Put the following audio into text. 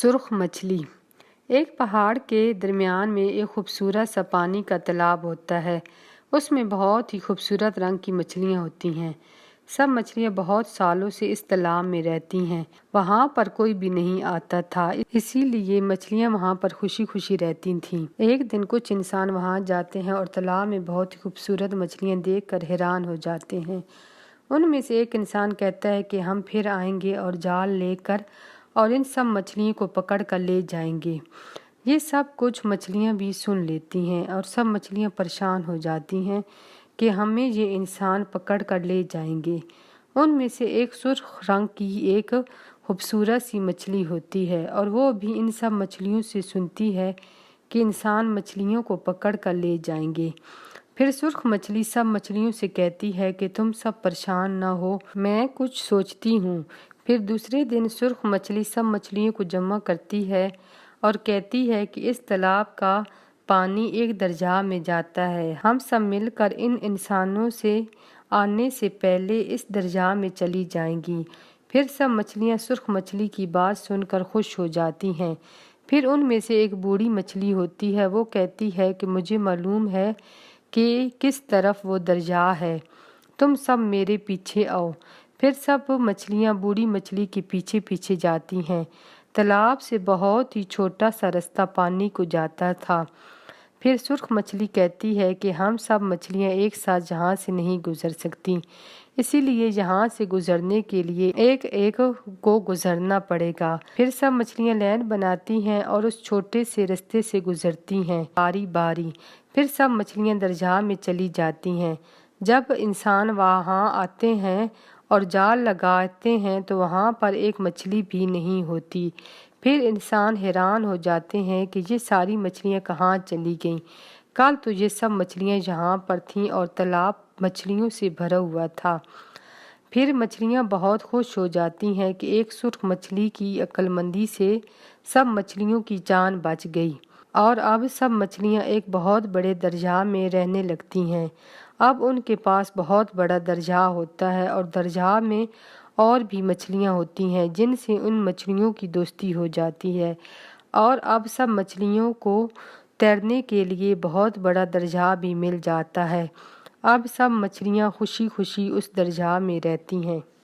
سرخ مچھلی ایک پہاڑ کے درمیان میں ایک خوبصورت سا پانی کا تالاب ہوتا ہے۔ اس میں بہت ہی خوبصورت رنگ کی مچھلیاں ہوتی ہیں۔ سب مچھلیاں بہت سالوں سے اس تالاب میں رہتی ہیں۔ وہاں پر کوئی بھی نہیں آتا تھا، اسی لیے مچھلیاں وہاں پر خوشی خوشی رہتی تھیں۔ ایک دن کچھ انسان وہاں جاتے ہیں اور تالاب میں بہت ہی خوبصورت مچھلیاں دیکھ کر حیران ہو جاتے ہیں۔ ان میں سے ایک انسان کہتا ہے کہ ہم پھر آئیں گے اور جال لے کر اور ان سب مچھلیوں کو پکڑ کر لے جائیں گے۔ یہ سب کچھ مچھلیاں بھی سن لیتی ہیں اور سب مچھلیاں پریشان ہو جاتی ہیں کہ ہمیں یہ انسان پکڑ کر لے جائیں گے۔ ان میں سے ایک سرخ رنگ کی ایک خوبصورت سی مچھلی ہوتی ہے اور وہ بھی ان سب مچھلیوں سے سنتی ہے کہ انسان مچھلیوں کو پکڑ کر لے جائیں گے۔ پھر سرخ مچھلی سب مچھلیوں سے کہتی ہے کہ تم سب پریشان نہ ہو، میں کچھ سوچتی ہوں۔ پھر دوسرے دن سرخ مچھلی سب مچھلیوں کو جمع کرتی ہے اور کہتی ہے کہ اس تالاب کا پانی ایک دریا میں جاتا ہے، ہم سب مل کر ان انسانوں سے آنے سے پہلے اس دریا میں چلی جائیں گی۔ پھر سب مچھلیاں سرخ مچھلی کی بات سن کر خوش ہو جاتی ہیں۔ پھر ان میں سے ایک بوڑھی مچھلی ہوتی ہے، وہ کہتی ہے کہ مجھے معلوم ہے کہ کس طرف وہ دریا ہے، تم سب میرے پیچھے آؤ۔ پھر سب مچھلیاں بوڑھی مچھلی کے پیچھے پیچھے جاتی ہیں۔ تالاب سے بہت ہی چھوٹا سا رستہ پانی کو جاتا تھا۔ پھر سرخ مچھلی کہتی ہے کہ ہم سب مچھلیاں ایک ساتھ یہاں سے نہیں گزر سکتی، اسی لیے یہاں سے گزرنے کے لیے ایک ایک کو گزرنا پڑے گا۔ پھر سب مچھلیاں لائن بناتی ہیں اور اس چھوٹے سے رستے سے گزرتی ہیں باری باری۔ پھر سب مچھلیاں دریا میں چلی جاتی ہیں۔ جب انسان وہاں آتے ہیں اور جال لگاتے ہیں تو وہاں پر ایک مچھلی بھی نہیں ہوتی۔ پھر انسان حیران ہو جاتے ہیں کہ یہ ساری مچھلیاں کہاں چلی گئیں، کل تو یہ سب مچھلیاں یہاں پر تھیں اور تالاب مچھلیوں سے بھرا ہوا تھا۔ پھر مچھلیاں بہت خوش ہو جاتی ہیں کہ ایک سرخ مچھلی کی عقل مندی سے سب مچھلیوں کی جان بچ گئی اور اب سب مچھلیاں ایک بہت بڑے دریا میں رہنے لگتی ہیں۔ اب ان کے پاس بہت بڑا دریا ہوتا ہے اور دریا میں اور بھی مچھلیاں ہوتی ہیں جن سے ان مچھلیوں کی دوستی ہو جاتی ہے اور اب سب مچھلیوں کو تیرنے کے لیے بہت بڑا دریا بھی مل جاتا ہے۔ اب سب مچھلیاں خوشی خوشی اس دریا میں رہتی ہیں۔